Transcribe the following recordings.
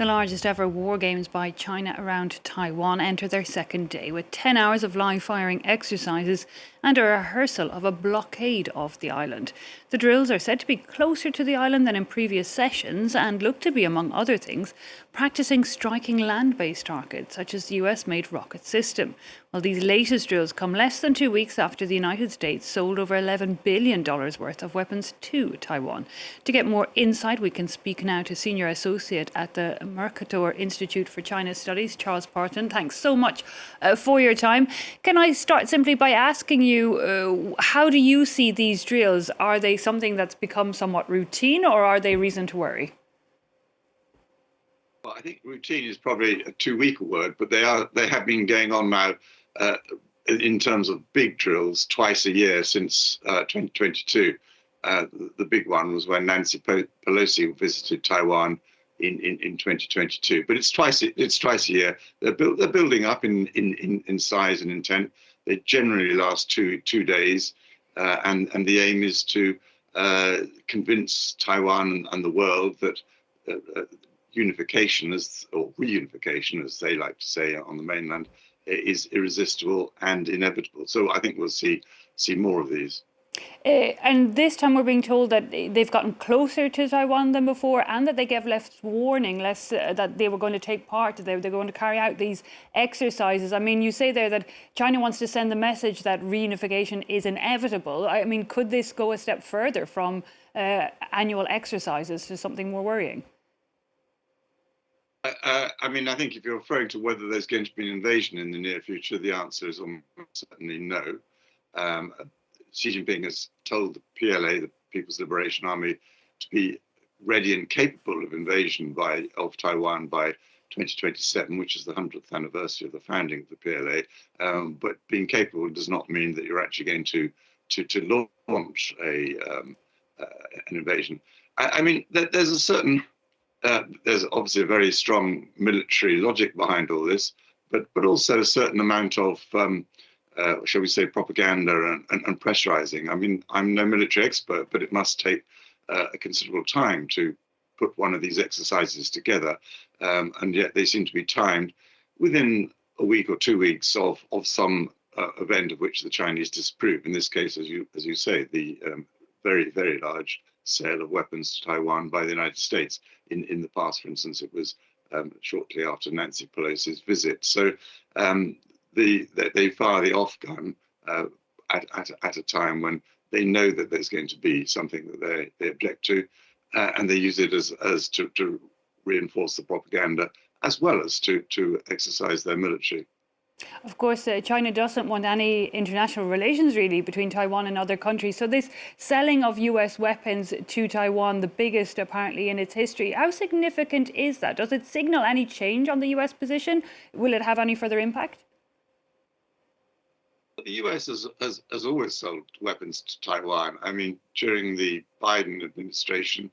The largest ever war games by China around Taiwan enter their second day with 10 hours of live firing exercises and a rehearsal of a blockade of the island. The drills are said to be closer to the island than in previous sessions and look to be, among other things, practicing striking land-based targets such as the US-made rocket system. Well, these latest drills come less than 2 weeks after the United States sold over $11 billion worth of weapons to Taiwan. To get more insight, we can speak now to Senior Associate at the Mercator Institute for China Studies, Charles Parton. Thanks so much for your time. Can I start simply by asking you, how do you see these drills? Are they something that's become somewhat routine, or are they reason to worry? Well, I think routine is probably a too weak a word, but they have been going on now in terms of big drills twice a year since 2022. The big one was when Nancy Pelosi visited Taiwan in 2022. But it's twice a year. They're building up in size and intent. They generally last two days, and the aim is to convince Taiwan and the world that unification, or reunification, as they like to say on the mainland, is irresistible and inevitable. So I think we'll see more of these. And this time we're being told that they've gotten closer to Taiwan than before, and that they gave less warning, that they were going to take part, they're going to carry out these exercises. I mean, you say there that China wants to send the message that reunification is inevitable. I mean, could this go a step further from annual exercises to something more worrying? I mean, I think if you're referring to whether there's going to be an invasion in the near future, the answer is almost certainly no. Xi Jinping has told the PLA, the People's Liberation Army, to be ready and capable of invasion of Taiwan by 2027, which is the 100th anniversary of the founding of the PLA. But being capable does not mean that you're actually going to launch an invasion. I mean, there's obviously a very strong military logic behind all this, but also a certain amount of shall we say, propaganda and pressurizing. I mean, I'm no military expert, but it must take a considerable time to put one of these exercises together, and yet they seem to be timed within a week or 2 weeks of some event of which the Chinese disapprove. In this case, as you say, the very, very large sale of weapons to Taiwan by the United States. In the past, for instance, it was shortly after Nancy Pelosi's visit. So they fire the off gun at a time when they know that there's going to be something that they object to, and they use it as to reinforce the propaganda as well as to exercise their military. Of course, China doesn't want any international relations really between Taiwan and other countries. So this selling of US weapons to Taiwan, the biggest apparently in its history, how significant is that? Does it signal any change on the US position? Will it have any further impact? The US has always sold weapons to Taiwan. I mean, during the Biden administration,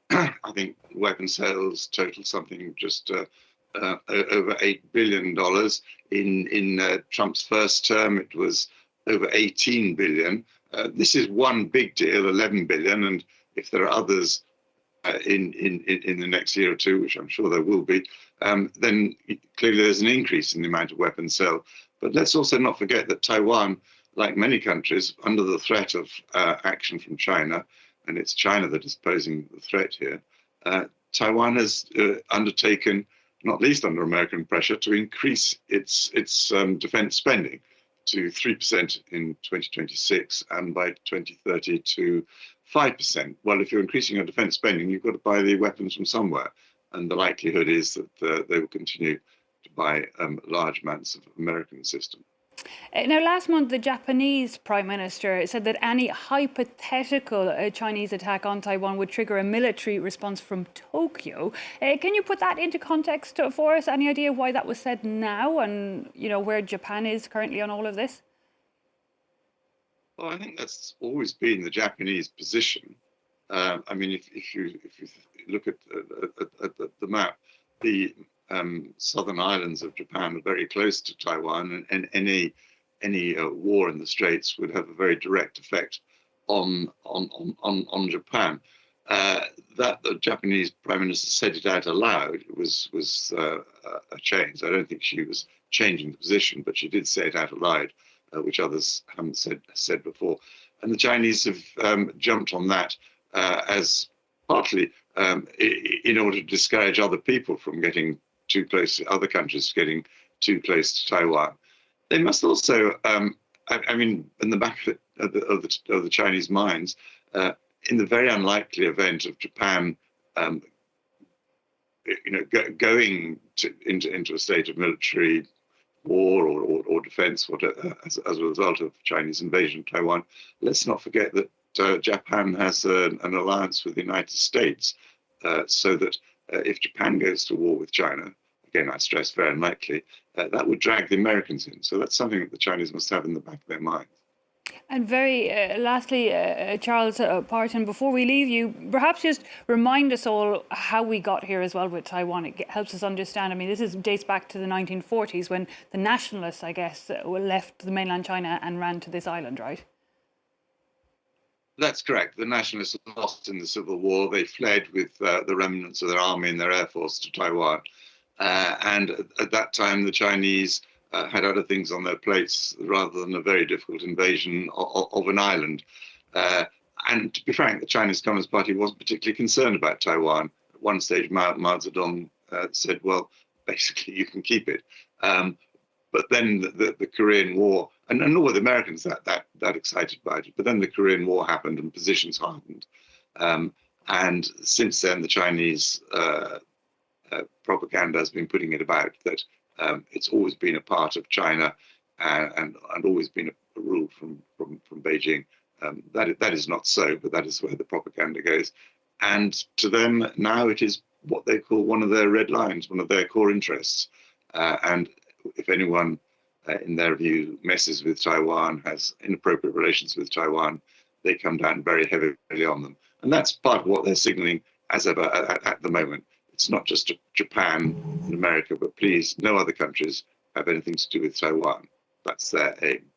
I think weapon sales totaled something just over $8 billion. In Trump's first term, it was over 18 billion. This is one big deal, 11 billion, and if there are others in the next year or two, which I'm sure there will be, then clearly there's an increase in the amount of weapons sold. But let's also not forget that Taiwan, like many countries, under the threat of action from China, and it's China that is posing the threat here, Taiwan has undertaken, not least under American pressure, to increase its defense spending to 3% in 2026 and by 2030 to 5%. Well, if you're increasing your defense spending, you've got to buy the weapons from somewhere. And the likelihood is that they will continue to buy large amounts of American system. Now, last month, the Japanese Prime Minister said that any hypothetical Chinese attack on Taiwan would trigger a military response from Tokyo. Can you put that into context for us? Any idea why that was said now, and where Japan is currently on all of this? Well, I think that's always been the Japanese position. I mean, if you look at the map, the southern islands of Japan are very close to Taiwan, and any war in the Straits would have a very direct effect on Japan. That the Japanese Prime Minister said it out aloud was a change. I don't think she was changing the position, but she did say it out aloud, which others haven't said before. And the Chinese have jumped on that as partly in order to discourage other people from getting too close, other countries getting too close to Taiwan. They must also, I mean, in the back of the Chinese minds, in the very unlikely event of Japan, going into a state of military war or defense, whatever, as a result of Chinese invasion of Taiwan, let's not forget that Japan has an alliance with the United States, so that if Japan goes to war with China, again, I stress very unlikely, that would drag the Americans in. So that's something that the Chinese must have in the back of their minds. And very lastly, Charles Parton, before we leave you, perhaps just remind us all how we got here as well with Taiwan. It helps us understand. I mean, this dates back to the 1940s when the nationalists, I guess, left the mainland China and ran to this island, right? That's correct. The nationalists lost in the Civil War. They fled with the remnants of their army and their air force to Taiwan. And at that time, the Chinese had other things on their plates rather than a very difficult invasion of an island. And to be frank, the Chinese Communist Party wasn't particularly concerned about Taiwan. At one stage, Mao Zedong said, well, basically, you can keep it. But then the Korean War, and nor were the Americans that excited about it, but then the Korean War happened and positions hardened. And since then, the Chinese propaganda has been putting it about that it's always been a part of China and always been a rule from Beijing. That is not so, but that is where the propaganda goes. And to them now it is what they call one of their red lines, one of their core interests. And if anyone, in their view, messes with Taiwan, has inappropriate relations with Taiwan, they come down very heavily on them. And that's part of what they're signaling as ever at the moment. It's not just Japan and America, but please, no other countries have anything to do with Taiwan. That's their aim.